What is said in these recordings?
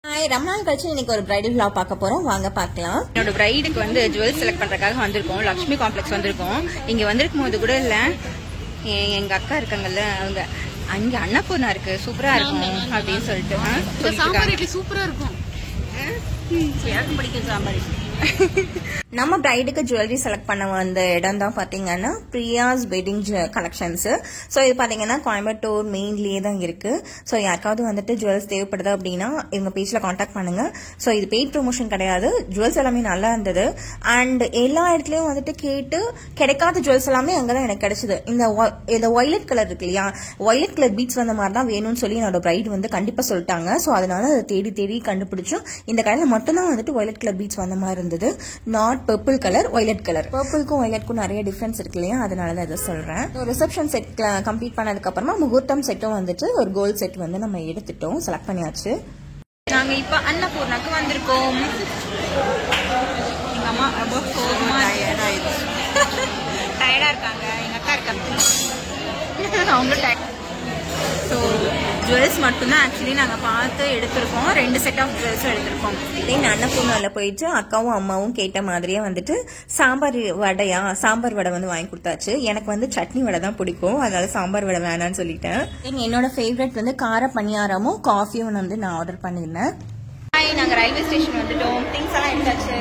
Hi, ரொம்ப நாள் கழிச்சு இன்னைக்கு ஒரு பிரைடல் vlog பார்க்க போறோம். வாங்க பார்க்கலாம். என்னோட பிரைடுக்கு வந்து ஜுவல் செலக்ட் பண்றதுக்காக வந்திருக்கோம். லக்ஷ்மி காம்ப்ளெக்ஸ் வந்திருக்கோம். இங்க வந்திருக்கும் போது கூட இல்ல எங்க அக்கா இருக்காங்கல்ல அவங்க அங்க அன்னபூர்ணா இருக்கு சூப்பரா இருக்கும் அப்படின்னு சொல்லிட்டு சாம்பார் இட்லி சூப்பரா இருக்கும். யாருக்கும் பிடிக்கும் சாம்பார் இட்லி. நம்ம பிரைடுக்கு ஜுவல்லரி செலக்ட் பண்ண வந்த இடம் தான் பாத்தீங்கன்னா பிரியாஸ் வெட்டிங் கலெக்ஷன்ஸ். ஸோ இது பாத்தீங்கன்னா கோயம்புத்தூர் மெயின்லயே தான் இருக்கு. ஸோ யாருக்காவது வந்துட்டு ஜுவல்ஸ் தேவைப்படுது அப்படின்னா இவங்க பேஜ்ல கான்டாக்ட் பண்ணுங்க. ஸோ இது பெய்ட் ப்ரொமோஷன் கிடையாது. ஜுவல்ஸ் எல்லாமே நல்லா இருந்தது. அண்ட் எல்லா இடத்துலயும் வந்துட்டு கேட்டு கிடைக்காத ஜுவல்ஸ் எல்லாமே அங்கதான் எனக்கு கிடைச்சது. இந்த ஒய்லட் கலர் இருக்கு இல்லையா, ஒய்லட் கலர் பீட்ஸ் வந்த மாதிரி தான் வேணும்னு சொல்லி என்னோட பிரைட் வந்து கண்டிப்பா சொல்லிட்டாங்க. ஸோ அதனால அதை தேடி தேடி கண்டுபிடிச்சோம். இந்த கடையில மட்டும்தான் வந்துட்டு ஒய்லட் கலர் பீட்ஸ் வந்த மாதிரி இருந்தது. Not purple colour, violet colour. பர்பிள்க்கும் ஒய்லட்க்கும் நிறைய டிஃபரன்ஸ் இருக்கு இல்லையா, அதனால தான் இதை சொல்றேன். ரிசப்ஷன் செட் கம்ப்ளீட் பண்ணதுக்கு அப்புறமா முகூர்த்தம் செட்டும் வந்துட்டு ஒரு கோல்ட் செட் வந்து நம்ம எடுத்துட்டோம், செலக்ட் பண்ணியாச்சு. நாங்க இப்ப அன்னபூர்ணாக்கு வந்திருக்கோம். எங்க அம்மா ரொம்ப டயர்டா இருக்காங்க. எங்க அக்கா இருக்காங்க அவங்க. ஸோ ஜுவல்ஸ் மட்டும்தான் ஆக்சுவலி நாங்கள் பார்த்து எடுத்திருக்கோம். 2 செட் ஆஃப் ஜுவல்ஸும் எடுத்திருக்கோம். தென் அன்னபூர்ணாவில் போயிட்டு அக்காவும் அம்மாவும் கேட்ட மாதிரியே வந்துட்டு சாம்பார் வடை வந்து வாங்கி கொடுத்தாச்சு. எனக்கு வந்து சட்னி வடை தான் பிடிக்கும், அதனால சாம்பார் வடை வேணான்னு சொல்லிட்டேன். தென் என்னோட ஃபேவரட் வந்து கார பணியாரமும் காஃபியும் வந்து நான் ஆர்டர் பண்ணியிருந்தேன். நாங்கள் ரயில்வே ஸ்டேஷன் வந்துட்டோம். திங்ஸ் எல்லாம் எடுத்தாச்சு.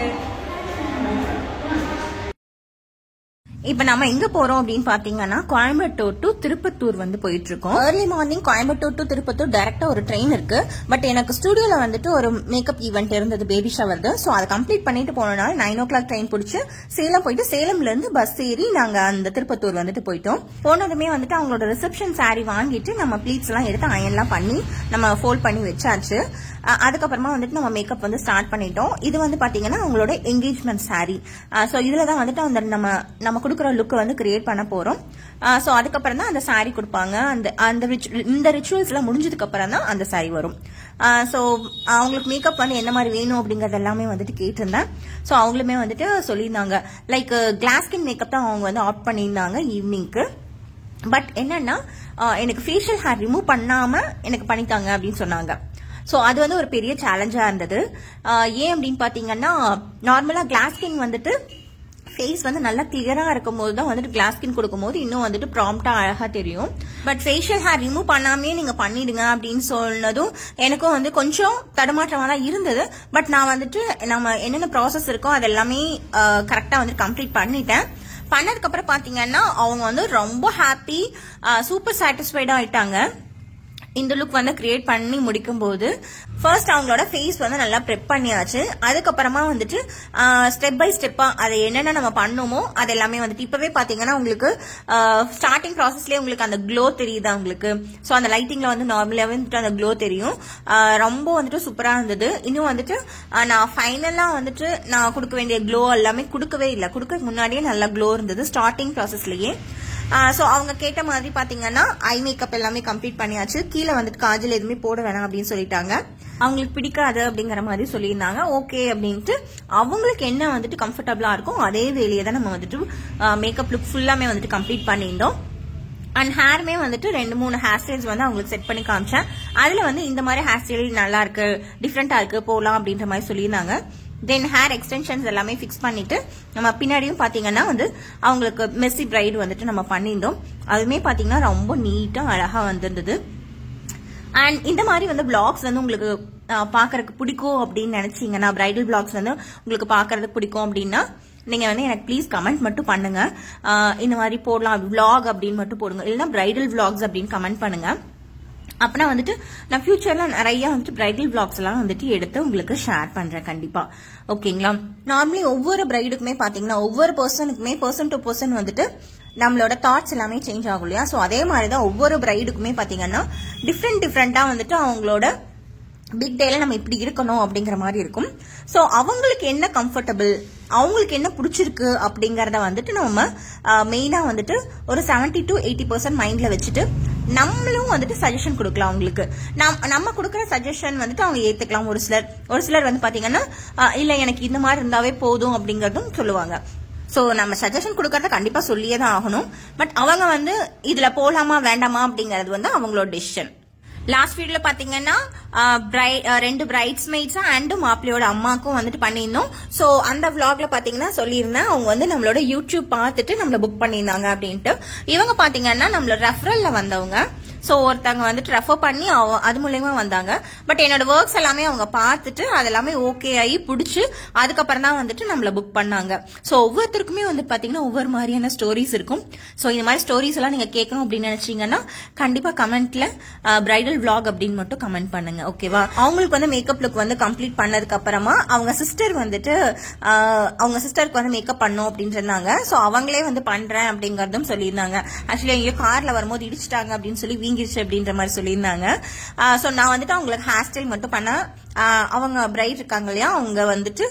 இப்ப நம்ம எங்க போறோம் அப்படின்னு பாத்தீங்கன்னா கோயம்புத்தூர் டு திருப்பத்தூர் வந்து போயிட்டு இருக்கோம். Early morning Coimbatore to Tirupattur டைரக்டா ஒரு ட்ரெயின் இருக்கு. பட் எனக்கு ஸ்டுடியோல வந்துட்டு ஒரு மேக்கப் ஈவெண்ட் இருந்தது, பேபி ஷவர். ஸோ அதை கம்ப்ளீட் பண்ணிட்டு போனனால 9 o'clock ட்ரெயின் பிடிச்சு சேலம் போயிட்டு சேலம்ல இருந்து பஸ் ஏறி நாங்க அந்த திருப்பத்தூர் வந்துட்டு போயிட்டோம். போனதுமே வந்துட்டு அவங்களோட ரிசப்ஷன் சாரி வாங்கிட்டு நம்ம ப்ளீட்ஸ் எல்லாம் எடுத்து அயன்லாம் பண்ணி நம்ம ஃபோல்ட் பண்ணி வச்சாச்சு. அதுக்கப்புறமா வந்துட்டு நம்ம மேக்கப் வந்து ஸ்டார்ட் பண்ணிட்டோம். இது வந்து பாத்தீங்கன்னா அவங்களோட என்கேஜ்மெண்ட் சாரி. ஸோ இதுலதான் வந்துட்டு அந்த நம்ம கொடுக்குற லுக் வந்து கிரியேட் பண்ண போறோம். ஸோ அதுக்கப்புறம் தான் அந்த சாரி கொடுப்பாங்க. இந்த ரிச்சுவல்ஸ் எல்லாம் முடிஞ்சதுக்கு அப்புறம் தான் அந்த சாரி வரும். ஸோ அவங்களுக்கு மேக்கப் வந்து என்ன மாதிரி வேணும் அப்படிங்கறது எல்லாமே வந்துட்டு கேட்டிருந்தேன். ஸோ அவங்களுமே வந்துட்டு சொல்லியிருந்தாங்க. லைக் கிளாஸ் ஸ்கின் மேக்கப் தான் அவங்க வந்து ஆப்ட் பண்ணியிருந்தாங்க ஈவினிங்க்கு. பட் என்னன்னா எனக்கு ஃபேஷியல் ஹேர் ரிமூவ் பண்ணாம எனக்கு பண்ணித்தாங்க அப்படின்னு சொன்னாங்க. ஸோ அது வந்து ஒரு பெரிய சேலஞ்சா இருந்தது. ஏன் அப்படின்னு பாத்தீங்கன்னா நார்மலா கிளாஸ் ஸ்கின் வந்துட்டு ஃபேஸ் வந்து நல்லா கிளியரா இருக்கும் போது தான் வந்துட்டு கிளாஸ் ஸ்கின் கொடுக்கும் போது இன்னும் வந்துட்டு ப்ராம்ப்டா அழகா தெரியும். பட் ஃபேஷியல் ஹேர் ரிமூவ் பண்ணாமே நீங்க பண்ணிடுங்க அப்படின்னு சொன்னதும் எனக்கும் வந்து கொஞ்சம் தடுமாற்றமா தான் இருந்தது. பட் நான் வந்துட்டு நம்ம என்னென்ன ப்ராசஸ் இருக்கோ அது எல்லாமே கரெக்டா வந்து கம்ப்ளீட் பண்ணிட்டேன். பண்ணதுக்கு அப்புறம் பாத்தீங்கன்னா அவங்க வந்து ரொம்ப ஹாப்பி, சூப்பர் சாட்டிஸ்ஃபைடா ஆயிட்டாங்க. இந்த லுக் வந்து கிரியேட் பண்ணி முடிக்கும் போது ஃபர்ஸ்ட் அவங்களோட ஃபேஸ் வந்து நல்லா ப்ரெப் பண்ணியாச்சு. அதுக்கப்புறமா வந்துட்டு ஸ்டெப் பை ஸ்டெப்பா அதை என்னென்ன நம்ம பண்ணுமோ அது எல்லாமே வந்துட்டு இப்பவே பாத்தீங்கன்னா உங்களுக்கு ஸ்டார்டிங் ப்ராசஸ்லயே உங்களுக்கு அந்த க்ளோ தெரியுதா உங்களுக்கு. ஸோ அந்த லைட்டிங்ல வந்து நார்மலாவே வந்துட்டு அந்த க்ளோ தெரியும். ரொம்ப வந்துட்டு சூப்பரா இருந்தது. இன்னும் வந்துட்டு நான் ஃபைனலா வந்துட்டு நான் கொடுக்க வேண்டிய க்ளோ எல்லாமே கொடுக்கவே இல்லை. கொடுக்க முன்னாடியே நல்லா க்ளோ இருந்தது ஸ்டார்டிங் ப்ராசஸ்லயே. ஸோ அவங்க கேட்ட மாதிரி பாத்தீங்கன்னா ஐ மேக்கப் எல்லாமே கம்ப்ளீட் பண்ணியாச்சு. கீழே வந்துட்டு காஜல் எதுவுமே போட வேணாம் அப்படின்னு சொல்லிட்டாங்க. அவங்களுக்கு பிடிக்காது அப்படிங்கிற மாதிரி சொல்லியிருந்தாங்க. ஓகே அப்படின்ட்டு அவங்களுக்கு என்ன வந்துட்டு கம்ஃபர்டபுளா இருக்கும் அதே வேலையை தான் நம்ம வந்துட்டு மேக்கப் லுக் ஃபுல்லாமே வந்துட்டு கம்ப்ளீட் பண்ணியிருந்தோம். அண்ட் ஹேருமே வந்துட்டு 2-3 ஹேர் ஸ்டைல்ஸ் வந்து அவங்களுக்கு செட் பண்ணி காமிச்சேன். அதுல வந்து இந்த மாதிரி ஹேர் ஸ்டைல் நல்லா இருக்கு, டிஃப்ரெண்டா இருக்கு, போலாம் அப்படின்ற மாதிரி சொல்லியிருந்தாங்க. தென் ஹேர் எக்ஸ்டென்ஷன்ஸ் எல்லாமே ஃபிக்ஸ் பண்ணிட்டு நம்ம பின்னாடியும் பாத்தீங்கன்னா வந்து அவங்களுக்கு மெஸ்ஸி பிரைட் வந்துட்டு நம்ம பண்ணியிருந்தோம். அதுவுமே பாத்தீங்கன்னா ரொம்ப நீட்டா அழகா வந்திருந்தது. அண்ட் இந்த மாதிரி வந்து பிளாக்ஸ் வந்து உங்களுக்கு பாக்குறதுக்கு பிடிக்கும் அப்படின்னு நினைச்சீங்கன்னா, பிரைடல் பிளாக்ஸ் வந்து உங்களுக்கு பாக்குறதுக்கு பிடிக்கும் அப்படின்னா நீங்க வந்து எனக்கு ப்ளீஸ் கமெண்ட் மட்டும் பண்ணுங்க. இந்த மாதிரி போடலாம் vlog அப்படின்னு மட்டும் போடுங்க, இல்லைன்னா பிரைடல் vlogs அப்படின்னு கமெண்ட் பண்ணுங்க. அப்பனா வந்துட்டு நான் ஃபியூச்சர்ல நிறைய வந்துட்டு பிரைடல் vlogs எல்லாம் வந்துட்டு எடுத்து உங்களுக்கு ஷேர் பண்றேன் கண்டிப்பா. ஓகேங்களா? நார்மலி ஒவ்வொரு பிரைடுக்குமே பாத்தீங்கன்னா ஒவ்வொரு பர்சனுக்குமே பர்சன் டு பர்சன் வந்துட்டு நம்மளோட தாட்ஸ் எல்லாமே சேஞ்ச் ஆகும் இல்லையா. ஸோ அதே மாதிரிதான் ஒவ்வொரு பிரைடுக்குமே பாத்தீங்கன்னா டிஃப்ரெண்டா வந்துட்டு அவங்களோட பிக் டேல நம்ம இப்படி இருக்கணும் அப்படிங்கிற மாதிரி இருக்கும். ஸோ அவங்களுக்கு என்ன கம்ஃபர்டபுள், அவங்களுக்கு என்ன பிடிச்சிருக்கு அப்படிங்கறத வந்துட்டு நம்ம மெயினா வந்துட்டு ஒரு 70 to 80% மைண்ட்ல வச்சுட்டு நம்மளும் வந்துட்டு சஜஷன் கொடுக்கலாம். அவங்களுக்கு நம்ம கொடுக்குற சஜஷன் வந்துட்டு அவங்க ஏத்துக்கலாம். ஒரு சிலர் வந்து பாத்தீங்கன்னா இல்ல எனக்கு இந்த மாதிரி இருந்தாவே போதும் அப்படிங்கறதும் சொல்லுவாங்க. சோ நம்ம சஜஷன் கொடுக்கறத கண்டிப்பா சொல்லியே தான் ஆகணும். பட் அவங்க வந்து இதுல போலாமா வேண்டாமா அப்படிங்கறது வந்து அவங்களோட டிசிஷன். லாஸ்ட் வீடியோல பாத்தீங்கன்னா ரெண்டு பிரைட்ஸ்மெய்ட்ஸ் அண்ட் மாப்பிள்ளையோட அம்மாக்கும் வந்துட்டு பண்ணியிருந்தோம். சோ அந்த vlogல பாத்தீங்கன்னா சொல்லியிருந்தேன் அவங்க வந்து நம்மளோட யூடியூப் பார்த்துட்டு நம்மள புக் பண்ணியிருந்தாங்க அப்படின்ட்டு. இவங்க பாத்தீங்கன்னா நம்மளோட ரெஃபரல்ல வந்தவங்க. சோ ஒருத்தவங்க வந்துட்டு ரெஃபர் பண்ணி அது மூலமா வந்தாங்க. பட் என்னோட ஒர்க்ஸ் எல்லாமே அவங்க பார்த்துட்டு அதெல்லாமே ஓகே ஆகி பிடிச்சி அதுக்கப்புறம் தான் வந்துட்டு நம்மள புக் பண்ணாங்க. சோ ஒவ்வொருத்தருக்குமே வந்து பாத்தீங்கன்னா ஒவ்வொரு மாதிரியான ஸ்டோரிஸ் இருக்கும். சோ இந்த மாதிரி ஸ்டோரிஸ் எல்லாம் நீங்க கேட்கணும் அப்படின்னு நினைச்சீங்கன்னா கண்டிப்பா கமெண்ட்ல பிரைடல் vlog அப்படின்னு மட்டும் கமெண்ட் பண்ணுங்க. ஓகேவா? அவங்களுக்கு வந்து மேக்கப் லுக் வந்து கம்ப்ளீட் பண்ணதுக்கு அப்புறமா அவங்க சிஸ்டர் வந்துட்டு அவங்க சிஸ்டருக்கு வந்து மேக்கப் பண்ணும் அப்படின்னு சொன்னாங்க. சோ அவங்களே வந்து பண்றேன் அப்படிங்கறதும் சொல்லியிருந்தாங்க. ஆக்சுவலி எங்கேயோ கார்ல வரும்போது இடிச்சிட்டாங்க அப்படின்னு சொல்லி வீங்கிருச்சு அப்படின்ற மாதிரி சொல்லியிருந்தாங்க. சோ நான் வந்துட்டு அவங்களுக்கு ஹேர் ஸ்டைல் மட்டும் பண்ண அவங்க பிரைட் இருக்காங்க இல்லையா அவங்க வந்துட்டு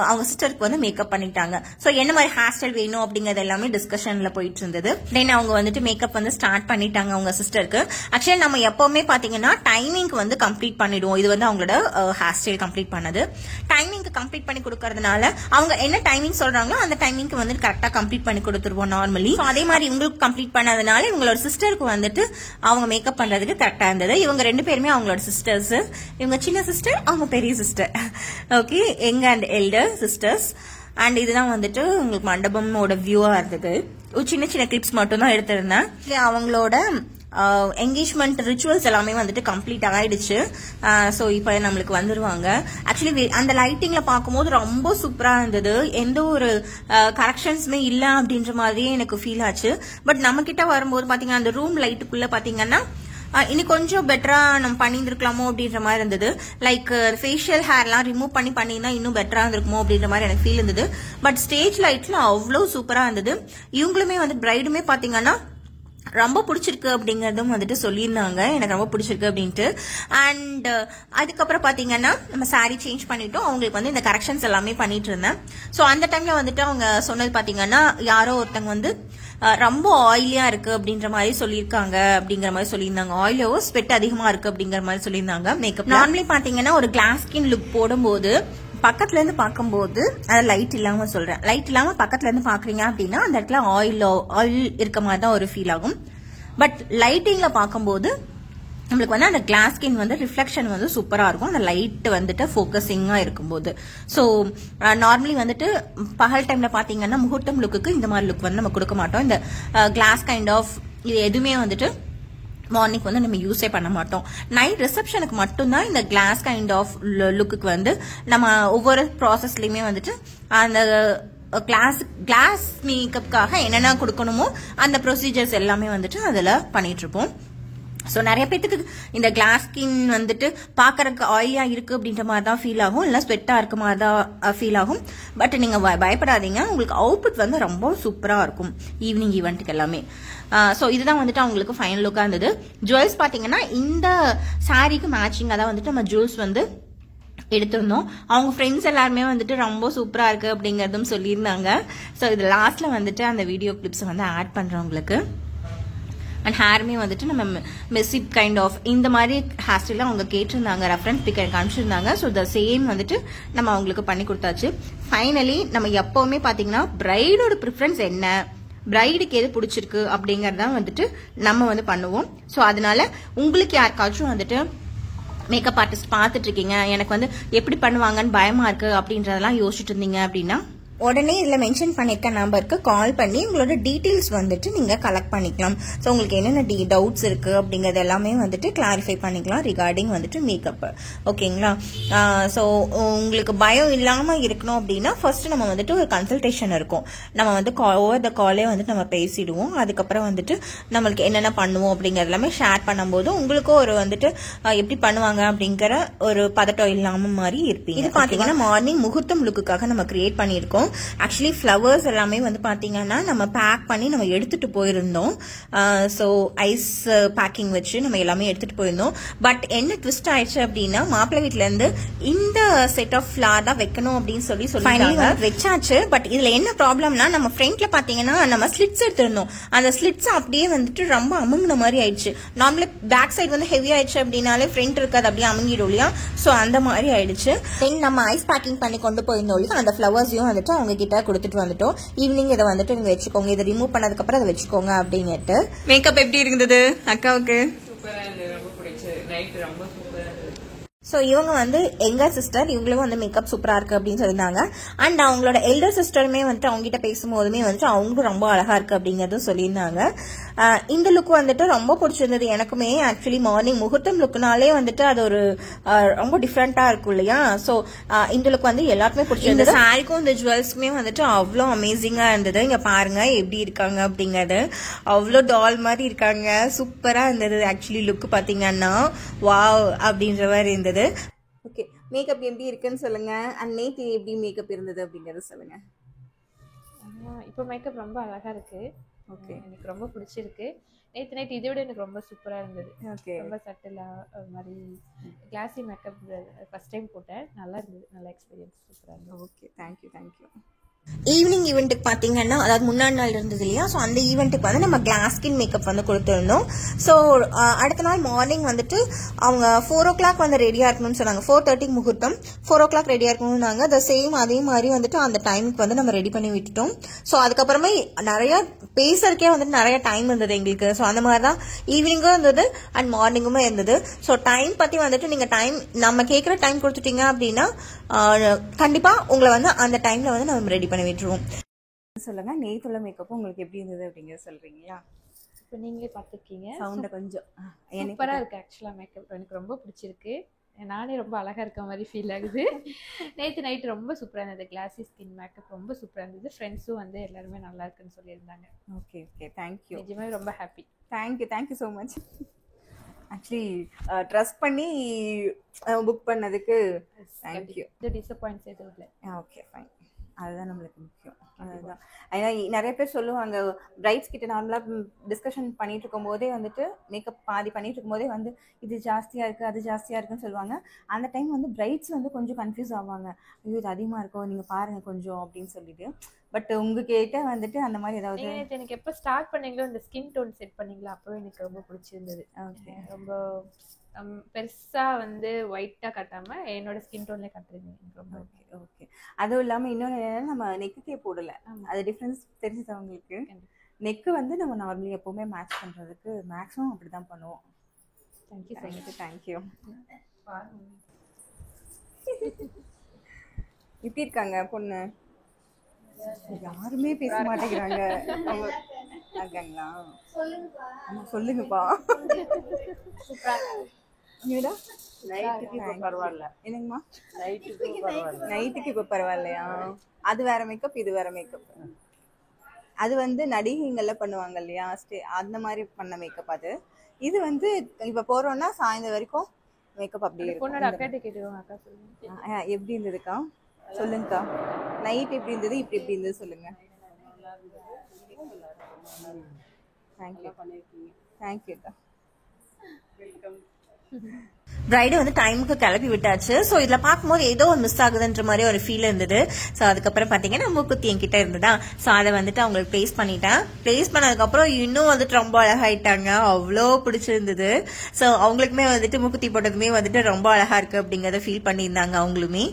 அவங்க சிஸ்டருக்கு வந்து மேக்கப் பண்ணிட்டாங்க. சோ என்ன மாதிரி ஹேர் ஸ்டைல் வேணும் அப்படிங்கறது எல்லாமே டிஸ்கஷன்ல போயிட்டு இருந்தது. தென் அவங்க வந்துட்டு மேக்கப் வந்து ஸ்டார்ட் பண்ணிட்டாங்க அவங்க சிஸ்டருக்கு. ஆக்சுவலி நம்ம எப்பவுமே பாத்தீங்கன்னா டைமிங்க்கு வந்து கம்ப்ளீட் பண்ணிடுவோம். இது வந்து அவங்களோட ஹேர் ஸ்டைல் கம்ப்ளீட் பண்ணது. டைமிங்க்கு கம்ப்ளீட் பண்ணி கொடுக்கறதுனால அவங்க என்ன டைமிங் சொல்றாங்களோ அந்த டைமிங்க்கு வந்து கரெக்டா கம்ப்ளீட் பண்ணி கொடுத்துருவோம் நார்மலி. அதே மாதிரி இவங்களுக்கு கம்ப்ளீட் பண்ணதுனால இவங்களோட சிஸ்டருக்கு வந்துட்டு அவங்க மேக்கப் பண்றதுக்கு கரெக்டா இருந்தது. இவங்க 2 பேருமே அவங்களோட சிஸ்டர்ஸ். இவங்க சின்ன சிஸ்டர் அவங்க பெரிய சிஸ்டர். ஓகே, எங்க அண்ட் எல்டர் சிஸ்டர்ஸ். அண்ட் இதுதான் வந்துட்டு உங்களுக்கு மண்டபமோட வியூவா இருந்தது. சின்ன சின்ன கிளிப்ஸ் மட்டும் தான் எடுத்திருந்தேன். அவங்களோட என்கேஜ்மெண்ட் ரிச்சுவல்ஸ் எல்லாமே வந்துட்டு கம்ப்ளீட் ஆயிடுச்சு. சோ இப்ப நம்மளுக்கு வந்துருவாங்க. ஆக்சுவலி அந்த லைட்டிங்ல பாக்கும்போது ரொம்ப சூப்பரா இருந்தது. எந்த ஒரு கரெக்ஷன்ஸுமே இல்ல அப்படின்ற மாதிரியே எனக்கு ஃபீல் ஆச்சு. பட் நம்ம கிட்ட வரும்போது பாத்தீங்கன்னா அந்த ரூம் லைட்டுக்குள்ள பாத்தீங்கன்னா இன்னும் கொஞ்சம் பெட்டரா நம்ம பண்ணிருக்கலாமோ அப்படின்ற மாதிரி இருந்தது. லைக் ஃபேஷியல் ஹேர்லாம் ரிமூவ் பண்ணிருந்தா இன்னும் பெட்டரா இருந்திருக்குமோ அப்படின்ற மாதிரி எனக்கு ஃபீல் இருந்தது. பட் ஸ்டேஜ் லைட்ல அவ்வளவு சூப்பரா இருந்தது. இவங்களுமே வந்து பிரைடுமே பாத்தீங்கன்னா ரொம்ப பிடிச்சிருக்கு அப்படிங்கறதும் வந்துட்டு சொல்லியிருந்தாங்க. எனக்கு ரொம்ப பிடிச்சிருக்கு அப்படின்ட்டு. அண்ட் அதுக்கப்புறம் பாத்தீங்கன்னா நம்ம சாரி சேஞ்ச் பண்ணிட்டோம். அவங்களுக்கு வந்து இந்த கரெக்ஷன்ஸ் எல்லாமே பண்ணிட்டு இருந்தேன். சோ அந்த டைம்ல வந்துட்டு அவங்க சொன்னது பாத்தீங்கன்னா யாரோ ஒருத்தங்க வந்து ரொம்ப ஆயிலியா இருக்கு அப்படின்ற மாதிரி சொல்லியிருக்காங்க அப்படிங்கிற மாதிரி சொல்லியிருந்தாங்க. ஆயிலோ ஸ்வெட் அதிகமா இருக்கு அப்படிங்கிற மாதிரி சொல்லியிருந்தாங்க. மேக்கப் நார்மலி பாத்தீங்கன்னா ஒரு கிளாஸ் ஸ்கின் லுக் போடும்போது பக்கத்துல இருந்து பாக்கும்போது லைட் இல்லாம சொல்றேன், லைட் இல்லாம பக்கத்துல இருந்து பாக்குறீங்க அப்படின்னா அந்த இடத்துல ஆயில் இருக்க மாதிரி தான் ஒரு ஃபீல் ஆகும். பட் லைட்டிங்ல பாக்கும்போது நம்மளுக்கு வந்து அந்த கிளாஸ் ஸ்கின் வந்து ரிஃப்ளெக்ஷன் வந்து சூப்பரா இருக்கும் அந்த லைட் வந்துட்டு ஃபோக்கஸிங்கா இருக்கும்போது. சோ நார்மலி வந்துட்டு பகல் டைம்ல பாத்தீங்கன்னா முகூர்த்தம் லுக்கு இந்த மாதிரி லுக் வந்து நம்ம கொடுக்க மாட்டோம். இந்த கிளாஸ் கைண்ட் ஆஃப் இது எதுவுமே வந்துட்டு மார்னிங் வந்து நம்ம யூஸே பண்ண மாட்டோம். நைட் ரிசப்ஷனுக்கு மட்டும்தான் இந்த கிளாஸ் கைண்ட் ஆஃப் லுக்கு வந்து நம்ம ஒவ்வொரு ப்ராசஸ்லயுமே வந்துட்டு அந்த கிளாஸ் மேக்கப்காக என்னென்ன கொடுக்கணுமோ அந்த ப்ரொசீஜர்ஸ் எல்லாமே வந்துட்டு அதுல பண்ணிட்டு இருப்போம். சோ நிறைய பேத்துக்கு இந்த கிளாஸ் ஸ்கின் வந்துட்டு பாக்குறதுக்கு ஆயிலியா இருக்கு அப்படின்ற மாதிரி தான் ஃபீல் ஆகும், இல்ல ஸ்வெட்டா இருக்க மாதிரி தான் ஃபீல் ஆகும். பட் நீங்க பயப்படாதீங்க, உங்களுக்கு அவுட்புட் வந்து ரொம்ப சூப்பரா இருக்கும் ஈவினிங் ஈவெண்ட்டுக்கு எல்லாமே. சோ இதுதான் வந்துட்டு அவங்களுக்கு ஃபைனல் லுக்கா இருந்தது. ஜுவல்ஸ் பாத்தீங்கன்னா இந்த சாரிக்கு மேட்சிங்கா தான் வந்துட்டு நம்ம ஜுவல்ஸ் வந்து எடுத்திருந்தோம். அவங்க ஃப்ரெண்ட்ஸ் எல்லாருமே வந்துட்டு ரொம்ப சூப்பரா இருக்கு அப்படிங்கறதும் சொல்லியிருந்தாங்க. சோ இது லாஸ்ட்ல வந்துட்டு அந்த வீடியோ கிளிப்ஸ் வந்து ஆட் பண்றேன் உங்களுக்கு. அண்ட் ஹேருமே வந்துட்டு நம்ம மெஸ்ஸி கைண்ட் ஆஃப் இந்த மாதிரி ஹேர் ஸ்டைல அவங்க கேட்டிருந்தாங்க, ரெஃபரன்ஸ் பிக்கர் காமிச்சிருந்தாங்க. ஸோ த சேம் வந்துட்டு நம்ம அவங்களுக்கு பண்ணி கொடுத்தாச்சு. ஃபைனலி நம்ம எப்பவுமே பாத்தீங்கன்னா பிரைடோட ப்ரிஃபரன்ஸ் என்ன, பிரைடுக்கு எது பிடிச்சிருக்கு அப்படிங்கறதான் வந்துட்டு நம்ம வந்து பண்ணுவோம். ஸோ அதனால உங்களுக்கு யாருக்காச்சும் வந்துட்டு மேக்கப் ஆர்டிஸ்ட் பார்த்துட்டு இருக்கீங்க, எனக்கு வந்து எப்படி பண்ணுவாங்கன்னு பயமா இருக்கு அப்படின்றதெல்லாம் யோசிச்சுட்டு இருந்தீங்க அப்படின்னா உடனே இதுல மென்ஷன் பண்ணிருக்க நம்பருக்கு கால் பண்ணி உங்களோட டீடைல்ஸ் வந்துட்டு நீங்க கலெக்ட் பண்ணிக்கலாம். ஸோ உங்களுக்கு என்னென்ன டவுட்ஸ் இருக்கு அப்படிங்கறது எல்லாமே வந்துட்டு கிளாரிஃபை பண்ணிக்கலாம் ரிகார்டிங் வந்துட்டு மேக்கப். ஓகேங்களா? ஸோ உங்களுக்கு பயம் இல்லாம இருக்கணும் அப்படின்னா ஃபர்ஸ்ட் நம்ம வந்துட்டு ஒரு கன்சல்டேஷன் இருக்கும். நம்ம வந்து ஓவர் த காலே வந்துட்டு நம்ம பேசிடுவோம். அதுக்கப்புறம் வந்துட்டு நம்மளுக்கு என்னென்ன பண்ணுவோம் அப்படிங்கறது எல்லாமே ஷேர் பண்ணும்போது உங்களுக்கும் ஒரு வந்துட்டு எப்படி பண்ணுவாங்க அப்படிங்கிற ஒரு பதட்டம் இல்லாம மாதிரி இருப்பீங்க. இது பாத்தீங்கன்னா மார்னிங் முகூர்த்தம் லுக்குக்காக நம்ம கிரியேட் பண்ணிருக்கோம். ஆக்சுவலி ஃபிளவர்ஸ் எல்லாமே வந்து பாத்தீங்கன்னா நம்ம பேக் பண்ணி நம்ம எடுத்துட்டு போயிருந்தோம். சோ ஐஸ் பேக்கிங் வச்சு நம்ம எல்லாமே எடுத்துட்டு போயிருந்தோம். பட் என்ன ட்விஸ்ட் ஆயிடுச்சு அப்படின்னா மாப்பிள்ளை வீட்டுல இருந்து இந்த செட் ஆஃப் ஃபிளவர் தான் வைக்கணும் அப்படின்னு சொல்லி வச்சாச்சு. பட் இதுல என்ன ப்ராப்ளம்னா நம்ம ஃப்ரண்ட்ல பாத்தீங்கன்னா நம்ம ஸ்லிட்ஸ் எடுத்திருந்தோம். அந்த ஸ்லிட்ஸ் அப்படியே வந்துட்டு ரொம்ப அமுங்கின மாதிரி ஆயிடுச்சு. நார்மலி பேக் சைடு வந்து ஹெவி ஆயிடுச்சு அப்படின்னாலே ஃப்ரண்ட் இருக்காது, அப்படியே அமுங்கிடும் இல்லையா? சோ அந்த மாதிரி ஆயிடுச்சு. தென் நம்ம ஐஸ் பேக்கிங் பண்ணி கொண்டு போயிருந்தோம் இல்லையா, அந்த ஃபிளவர்ஸையும் வந்துட்டு அவங்க கிட்ட கொடுத்துட்டு வந்துட்டோம். ஈவினிங் இதை வந்துட்டு நீங்க வச்சுக்கோங்க, இதை ரிமூவ் பண்ணதுக்கு அப்புறம் அதை வச்சுக்கோங்க அப்படின்னுட்டு. மேக்கப் எப்படி இருந்தது அக்காவுக்கு? சூப்பரா இருந்தது, ரொம்ப பிடிச்சது. நைட் ரொம்ப சூப்பரா இருந்துச்சு. ஸோ இவங்க வந்து எங்க சிஸ்டர், இவங்களும் வந்து மேக்கப் சூப்பரா இருக்கு அப்படின்னு சொல்லியிருந்தாங்க. அண்ட் அவங்களோட எல்டர் சிஸ்டருமே வந்துட்டு அவங்க கிட்ட பேசும்போதுமே வந்துட்டு அவங்களும் ரொம்ப அழகா இருக்கு அப்படிங்கறதும் சொல்லியிருந்தாங்க. இந்த லுக் வந்துட்டு ரொம்ப பிடிச்சிருந்தது எனக்குமே. ஆக்சுவலி மார்னிங் முகூர்த்தம் லுக்னாலே வந்துட்டு அது ஒரு ரொம்ப டிஃப்ரெண்டா இருக்கும் இல்லையா. ஸோ இந்த லுக் வந்து எல்லாருக்குமே பிடிச்சிருந்தது. இந்த சாரிக்கும் இந்த ஜுவல்ஸ்க்குமே வந்துட்டு அவ்வளோ அமேசிங்கா இருந்தது. இங்க பாருங்க எப்படி இருக்காங்க அப்படிங்கறது. அவ்வளோ டால் மாதிரி இருக்காங்க. சூப்பரா இருந்தது ஆக்சுவலி லுக் பாத்தீங்கன்னா. வாவ் அப்படின்ற மாதிரி இருந்தது. ஓகே, மேக்கப் எப்படி இருக்குன்னு சொல்லுங்க. அண்ட் நேத்து எப்படி மேக்கப் இருந்தது அப்படிங்கறத சொல்லுங்க. இப்போ மேக்கப் ரொம்ப அழகா இருக்கு. ஓகே, எனக்கு ரொம்ப பிடிச்சிருக்கு. நேற்று நைட் இதை விட எனக்கு ரொம்ப சூப்பராக இருந்தது. ஓகே, ரொம்ப சட்டிலாக ஒரு மாதிரி கிளாஸி மேக்கப் ஃபர்ஸ்ட் டைம் போட்டேன். நல்லா இருந்தது, நல்ல எக்ஸ்பீரியன்ஸ், சூப்பராக இருந்தது. Okay, thank you thank you. ஈவினிங் ஈவெண்ட்டுக்கு பார்த்தீங்கன்னா, அதாவது முன்னாடி நாள் இருந்தது இல்லையா. ஸோ அந்த ஈவெண்ட்டுக்கு வந்து நம்ம கிளாஸ் ஸ்கின் மேக்கப் வந்து கொடுத்துருந்தோம். ஸோ அடுத்த நாள் மார்னிங் வந்துட்டு அவங்க 4 o'clock வந்து ரெடியாக இருக்கணும்னு சொன்னாங்க. 4:30 முகூர்த்தம், 4 o'clock ரெடியாக இருக்கணும்னாங்க. அதே மாதிரி வந்துட்டு அந்த டைமுக்கு வந்து நம்ம ரெடி பண்ணி விட்டுட்டோம். ஸோ அதுக்கப்புறமே நிறைய பேசுறதுக்கே வந்துட்டு நிறைய டைம் இருந்தது எங்களுக்கு. ஸோ அந்த மாதிரி தான் ஈவினிங்கும் இருந்தது அண்ட் மார்னிங்குமே இருந்தது. ஸோ டைம் பற்றி வந்துட்டு நீங்கள் டைம் நம்ம கேட்குற டைம் கொடுத்துட்டீங்க அப்படின்னா கண்டிப்பாக உங்களை வந்து அந்த டைமில் வந்து நம்ம ரெடி பண்ணி விட்டுருவோம். சொல்லுங்க, நேத்துள்ள மேக்கப்பும் உங்களுக்கு எப்படி இருந்தது அப்படிங்கிற சொல்றீங்களா? இப்போ நீங்களே பார்த்துருக்கீங்க, சவுண்டை கொஞ்சம் சூப்பராக இருக்குது. ஆக்சுவலாக மேக்கப் எனக்கு ரொம்ப பிடிச்சிருக்கு. நானே ரொம்ப அழகாக இருக்க மாதிரி ஃபீல் ஆகுது. நேற்று நைட்டு ரொம்ப சூப்பராக இருந்தது. கிளாஸி ஸ்கின் மேக்கப் ரொம்ப சூப்பராக இருந்தது. ஃப்ரெண்ட்ஸும் வந்து எல்லாருமே நல்லா இருக்குன்னு சொல்லியிருந்தாங்க. Okay okay, thank you. நிஜமே ரொம்ப happy. Thank you so much. Actually trust பண்ணி புக் பண்ணதுக்கு தேங்க்யூ. டிசப்பாயின்ட்ஸ் எதுவும் இல்லை. Okay, fine. அதுதான் நம்மளுக்கு முக்கியம். அதுதான். ஏன்னா நிறைய பேர் சொல்லுவாங்க, பிரைட்ஸ் கிட்ட நார்மலாக டிஸ்கஷன் பண்ணிட்டு இருக்கும் போதே வந்துட்டு மேக்கப் பாதி பண்ணிட்டு இருக்கும் போதே வந்து இது ஜாஸ்தியாக இருக்குது அது ஜாஸ்தியாக இருக்குன்னு சொல்லுவாங்க. அந்த டைம் வந்து பிரைட்ஸ் வந்து கொஞ்சம் கன்ஃபியூஸ் ஆவாங்க. ஐயோ இது அதிகமாக இருக்கும், நீங்கள் பாருங்கள் கொஞ்சம் அப்படின்னு சொல்லிட்டு. பட் உங்ககிட்ட வந்துட்டு அந்த மாதிரி ஏதாவது எனக்கு எப்போ ஸ்டார்ட் பண்ணீங்களோ இந்த ஸ்கின் டோன் செட் பண்ணீங்களோ அப்போ எனக்கு ரொம்ப பிடிச்சிருந்தது. ஓகே, ரொம்ப பெருசா வந்து ஒயிட்டா காட்டாம என்னோட ஸ்கின் டோன்ல காட்டுறீங்க எனக்கு ரொம்ப. Okay okay. அதுவும் இல்லாமல் இன்னொன்று என்னன்னா, நம்ம நெக்குக்கே போடலை. அது டிஃப்ரென்ஸ் தெரிஞ்சது அவங்களுக்கு. நெக்கு வந்து நம்ம நார்மலி எப்போவுமே மேட்ச் பண்ணுறதுக்கு மேக்ஸிமம் அப்படி தான் பண்ணுவோம். Thank you so much. தேங்க்யூ. எப்படி இருக்காங்க பொண்ணு? யாருமே பேச மாட்டேங்கிறாங்க. இருக்காங்களா? சொல்லுங்கப்பா. நைட்டுக்கு இப்போ பரவாயில்ல. என்னங்கம்மா? நைட்டுக்கு இப்போ பரவாயில்லையா? அது வேற மேக்கப், இது வேற மேக்கப். அது வந்து நடிகைங்கள்ல பண்ணுவாங்க இல்லையா, அந்த மாதிரி பண்ண மேக்கப் அது. இது வந்து இப்போ போறோம்னா சாயந்தரம் வரைக்கும் மேக்கப் அப்படியே இருக்கும். பொண்ணோட அக்காட்ட கேட்டுருவாங்க. அக்கா சொல்லுங்க எப்படி இருந்ததுக்கா? சொல்லுங்கக்கா, நைட் எப்படி இருந்தது, இப்படி எப்படி இருந்தது சொல்லுங்க. தேங்க்யூக்கா. பிரைடு வந்து டைமுக்கு கிளப்பி விட்டாச்சு. ஸோ இதில் பார்க்கும்போது ஏதோ ஒரு மிஸ் ஆகுதுன்ற மாதிரி ஒரு ஃபீல் இருந்தது. ஸோ அதுக்கப்புறம் பார்த்தீங்கன்னா மூக்குத்தி என்கிட்ட இருந்ததா. ஸோ அதை வந்துட்டு அவங்களுக்கு ப்ளேஸ் பண்ணிட்டேன். ப்ளேஸ் பண்ணதுக்கப்புறம் இன்னும் வந்துட்டு ரொம்ப அழகாயிட்டாங்க. அவ்வளோ பிடிச்சிருந்தது. ஸோ அவங்களுக்குமே வந்துட்டு மூக்குத்தி போட்டதுமே வந்துட்டு ரொம்ப அழகா இருக்கு அப்படிங்கிறத ஃபீல் பண்ணியிருந்தாங்க அவங்களுமே.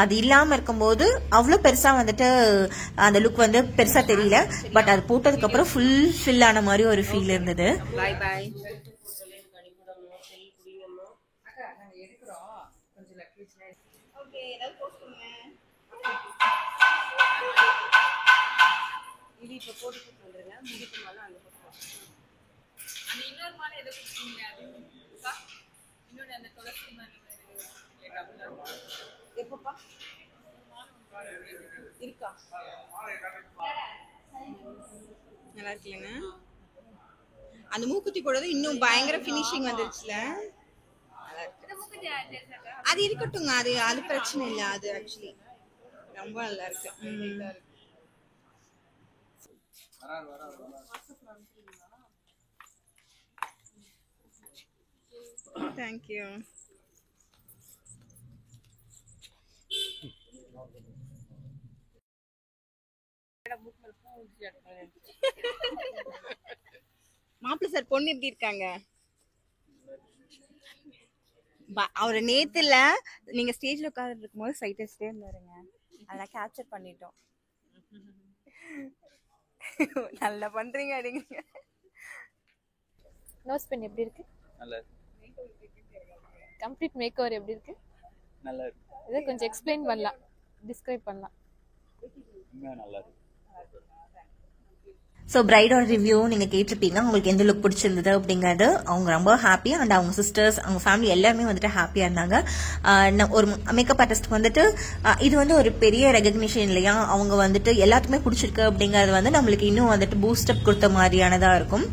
அது இல்லாமல் இருக்கும்போது அவ்வளோ பெருசாக வந்துட்டு அந்த லுக் வந்து பெருசாக தெரியல. பட் அது போட்டதுக்கப்புறம் ஃபில் ஆன மாதிரி ஒரு ஃபீல் இருந்தது. பாய் பாய். இப்போ போட்டு வந்துருங்க. முடிக்கு மேலே அங்கே போட்டு அந்த இன்னொரு மாலை எதை கொடுத்தீங்க? இன்னொன்று அந்த துளசி மாதிரி எப்பப்பா இருக்கா? நல்லா இருக்கீங்க. அந்த மூக்குத்தி போடுறது இன்னும் பயங்கர ஃபினிஷிங் வந்துருச்சுல. அது இருக்கட்டுங்க, அது பிரச்சனை இல்லை. அது ஆக்சுவலி ரொம்ப நல்லா இருக்கு. தேங்க்யூ. மாப்பிள்ளை சார் பொண்ணு எப்படி இருக்காங்க? அவரை நேத்துல நீங்க ஸ்டேஜ்ல உட்கார்ந்து இருக்கும்போது சைட் அடிச்சுட்டே இருந்தாருங்க. அதெல்லாம் கேப்சர் பண்ணிட்டோம். நல்லா பண்றீங்க. நோஸ் பென் எப்படி இருக்கு? நல்லா இருக்கு. கம்ப்ளீட் மேக் ஓவர் எப்படி இருக்கு? நல்லா இருக்கு. இதை கொஞ்சம் எக்ஸ்பிளைன் பண்ணலாம், டிஸ்கிரைப் பண்ணலாம். நல்லா இருக்கு. ஸோ பிரைடோட ரிவ்யூ நீங்கள் கேட்டிருப்பீங்க, உங்களுக்கு எந்த லுக் பிடிச்சிருந்தது அப்படிங்கிறது. அவங்க ரொம்ப ஹாப்பி அண்ட் அவங்க சிஸ்டர்ஸ் அவங்க ஃபேமிலி எல்லாருமே வந்துட்டு ஹாப்பியாக இருந்தாங்க. ஒரு மேக்கப் ஆர்டிஸ்ட் வந்துட்டு இது வந்து ஒரு பெரிய ரெகக்னிஷன் இல்லையா, அவங்க வந்துட்டு எல்லாத்துக்குமே பிடிச்சிருக்கு அப்படிங்கிறது வந்து நம்மளுக்கு இன்னும் வந்துட்டு பூஸ்டப் கொடுத்த மாதிரியானதாக இருக்கும்.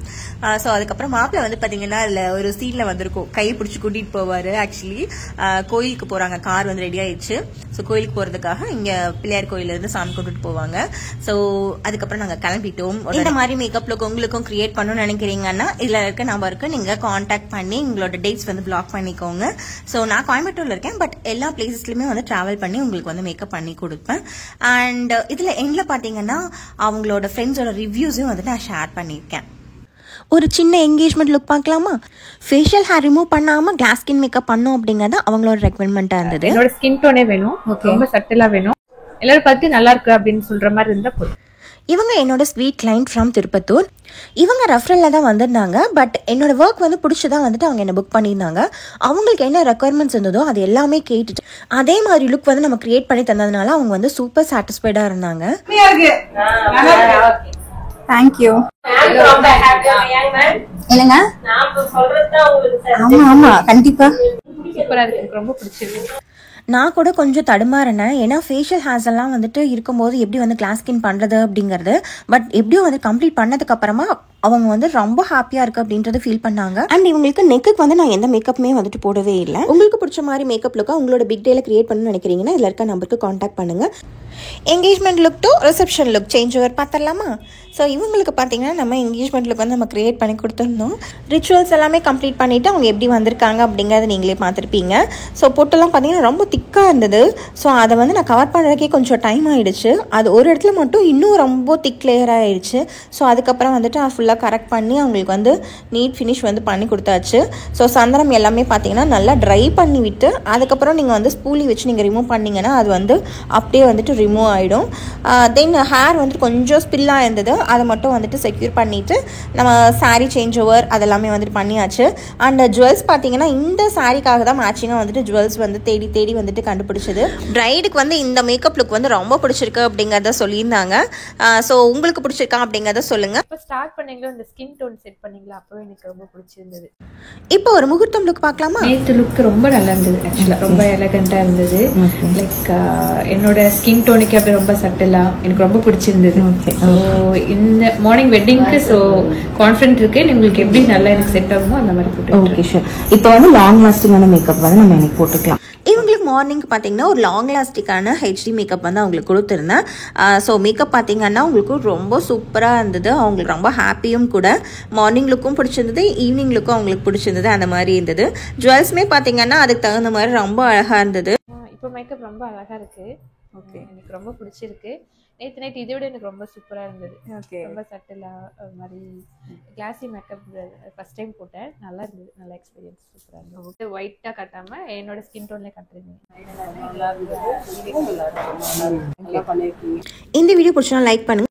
ஸோ அதுக்கப்புறம் மாப்பிள்ளை வந்து பார்த்தீங்கன்னா அதில் ஒரு சீனில் வந்திருக்கும், கையை பிடிச்சி கூட்டிகிட்டு போவார். ஆக்சுவலி கோயிலுக்கு போகிறாங்க, கார் வந்து ரெடி ஆயிடுச்சு. ஸோ கோயிலுக்கு போகிறதுக்காக இங்கே பிள்ளையார் கோயிலேருந்து சாமி கொண்டுட்டு போவாங்க. ஸோ அதுக்கப்புறம் நாங்கள் கிளம்பிட்டோம். இந்த மாதிரி மேக்கப் லுக் உங்களுக்கும் கிரியேட் பண்ணணும்னு நினைக்கிறீங்கன்னா இதுல இருக்க நம்பருக்கு நீங்க காண்டாக்ட் பண்ணி உங்களோட டேட்ஸ் வந்து பிளாக் பண்ணிக்கோங்க. ஸோ நான் கோயம்புத்தூர்ல இருக்கேன், பட் எல்லா பிளேசஸ்லயுமே வந்து டிராவல் பண்ணி உங்களுக்கு வந்து மேக்கப் பண்ணி கொடுப்பேன். அண்ட் இதுல எண்ட்ல பாத்தீங்கன்னா அவங்களோட ஃப்ரெண்ட்ஸோட ரிவ்யூஸும் வந்து நான் ஷேர் பண்ணியிருக்கேன். ஒரு சின்ன என்கேஜ்மெண்ட் லுக் பார்க்கலாமா? ஃபேஷியல் ஹேர் ரிமூவ் பண்ணாம கிளாஸ் ஸ்கின் மேக்கப் பண்ணோம் அப்படிங்கறது அவங்களோட ரெக்கமெண்டா இருந்தது. என்னோட ஸ்கின் டோனே வேணும், ரொம்ப சட்டிலா வேணும், எல்லாரும் பார்த்து நல்லா இருக்கு அப்படின்னு சொல்ற மாதிரி இருந்தா போதும். இவங்க என்னோட ஸ்வீட் கிளைண்ட் ஃப்ரம் திருப்பத்தூர். இவங்க ரெஃபரல்ல தான் வந்திருந்தாங்க. பட் என்னோட ஒர்க் வந்து பிடிச்சதான் வந்துட்டு அவங்க என்ன புக் பண்ணியிருந்தாங்க. அவங்களுக்கு என்ன ரெக்குயர்மெண்ட்ஸ் இருந்ததோ அது எல்லாமே கேட்டுட்டு அதே மாதிரி லுக் வந்து நம்ம கிரியேட் பண்ணி தந்ததுனால அவங்க வந்து சூப்பர் சாட்டிஸ்ஃபைடா இருந்தாங்க. தேங்க்யூ. இல்லைங்க, ஆமா ஆமா கண்டிப்பா சூப்பரா இருக்கு, எனக்கு ரொம்ப பிடிச்சிருக்கு. நான் கூட கொஞ்சம் தடுமாறினேன், ஏன்னா ஃபேஷியல் ஹேர்ஸ் எல்லாம் வந்துட்டு இருக்கும்போது எப்படி வந்து கிளாஸ் ஸ்கின் பண்ணுறது அப்படிங்கிறது. பட் எப்படியும் வந்து கம்ப்ளீட் பண்ணதுக்கு அப்புறமா அவங்க வந்து ரொம்ப ஹாப்பியாக இருக்குது அப்படின்றது ஃபீல் பண்ணாங்க. அண்ட் இவங்களுக்கு நெக்குக்கு வந்து நான் எந்த மேக்கப்புமே வந்துட்டு போடவே இல்லை. உங்களுக்கு பிடிச்ச மாதிரி மேக்கப் லுக்காக உங்களோட பிக் டேல கிரியேட் பண்ணணும்னு நினைக்கிறீங்கன்னா இதில் இருக்க நம்பருக்கு காண்டாக்ட் பண்ணுங்கள். Engagement look to reception look change over பார்த்துடலாமா? ஸோ இவங்களுக்கு பார்த்தீங்கன்னா நம்ம என்கேஜ்மெண்ட் லுக் வந்து நம்ம கிரியேட் பண்ணி கொடுத்துருந்தோம். ரிச்சுவல்ஸ் எல்லாமே கம்ப்ளீட் பண்ணிவிட்டு அவங்க எப்படி வந்திருக்காங்க அப்படிங்கிறத நீங்களே பார்த்துருப்பீங்க. ஸோ பொட்டெல்லாம் பார்த்தீங்கன்னா ரொம்ப திக்காக இருந்தது. ஸோ அதை வந்து நான் கவர் பண்ணுறதுக்கே கொஞ்சம் டைம் ஆகிடுச்சு. அது ஒரு இடத்துல மட்டும் இன்னும் ரொம்ப திக் லேயர் ஆகிடுச்சு. ஸோ அதுக்கப்புறம் வந்துட்டு நான் ஃபுல்லாக கரெக்ட் பண்ணி அவங்களுக்கு வந்து நீட் ஃபினிஷ் வந்து பண்ணி கொடுத்தாச்சு. ஸோ சந்தனம் எல்லாமே பார்த்தீங்கன்னா நல்லா ட்ரை பண்ணி விட்டு அதுக்கப்புறம் நீங்கள் வந்து ஸ்பூலி வச்சு நீங்கள் ரிமூவ் பண்ணிங்கன்னா அது வந்து அப்படியே வந்துட்டு ரிமூவ் ஆகிடும். தென் ஹேர் வந்துட்டு கொஞ்சம் ஸ்பில்லாக இருந்தது, அதை மட்டும் வந்துட்டு செக்யூர் பண்ணிவிட்டு நம்ம சாரீ சேஞ்ச் ஓவர் அதெல்லாமே வந்துட்டு பண்ணியாச்சு. அண்ட் ஜுவல்ஸ் பார்த்தீங்கன்னா இந்த சாரீக்காக தான் மேட்சிங்காக வந்துட்டு ஜுவல்ஸ் வந்து தேடி தேடி வந்துட்டு கண்டுபிடிச்சது. பிரைடுக்கு வந்து இந்த மேக்கப் லுக் வந்து ரொம்ப பிடிச்சிருக்கு அப்படிங்கிறத சொல்லியிருந்தாங்க. ஸோ உங்களுக்கு பிடிச்சிருக்கா அப்படிங்கிறத சொல்லுங்கள். இப்போ ஸ்டார்ட் பண்ணீங்களோ இந்த ஸ்கின் டோன் செட் பண்ணீங்களா, அப்போவே எனக்கு ரொம்ப பிடிச்சிருந்தது. இப்போ ஒரு முகூர்த்தம் லுக் பார்க்கலாமா? நேற்று லுக் ரொம்ப நல்லா இருந்தது, ஆக்சுவலாக ரொம்ப எலகண்ட்டாக இருந்தது. லைக் என்னோட ஸ்கின் டோனுக்கு அப்படி ரொம்ப சட்டிலா எனக்கு ரொம்ப பிடிச்சிருந்தது. ஸோ இந்த மார்னிங் வெட்டிங்க்கு ஸோ கான்ஃபிடென்ட் இருக்கு, உங்களுக்கு எப்படி நல்லா எனக்கு செட் ஆகுமோ அந்த மாதிரி போட்டு. Okay sure. இப்போ வந்து லாங் லாஸ்டிங்கான மேக்கப் வந்து நம்ம இன்னைக்கு போட்டுக்கலாம். இவங்களுக்கு மார்னிங் பார்த்தீங்கன்னா ஒரு லாங் லாஸ்டிக்கான ஹெச்டி மேக்கப் வந்து அவங்களுக்கு கொடுத்துருந்தேன். ஸோ மேக்கப் பார்த்தீங்கன்னா உங்களுக்கு ரொம்ப சூப்பராக இருந்தது. அவங்களுக்கு ரொம்ப ஹாப்பியும் கூட. மார்னிங் லுக்கும் பிடிச்சிருந்தது, ஈவினிங் லுக்கும் அவங்களுக்கு பிடிச்சிருந்தது, அந்த மாதிரி இருந்தது. ஜுவல்ஸுமே பார்த்தீங்கன்னா அதுக்கு தகுந்த மாதிரி ரொம்ப அழகாக இருந்தது. இப்போ மேக்கப் ரொம்ப அழகாக இருக்கு, ஓகே எனக்கு ரொம்ப பிடிச்சிருக்கு. நேற்று நைட் இதை விட எனக்கு ரொம்ப சூப்பராக இருந்தது. ஓகே ரொம்ப சட்டிலாக ஒரு மாதிரி கிளாஸி மேக்கப் ஃபஸ்ட் டைம் போட்டேன், நல்லா இருந்தது, நல்ல எக்ஸ்பீரியன்ஸ், சூப்பராக இருந்தது. ஒயிட்டாக காட்டாமல் என்னோட ஸ்கின் டோன்லேயே காட்டுறீங்க. இந்த வீடியோ பிடிச்சா லைக் பண்ணுங்க.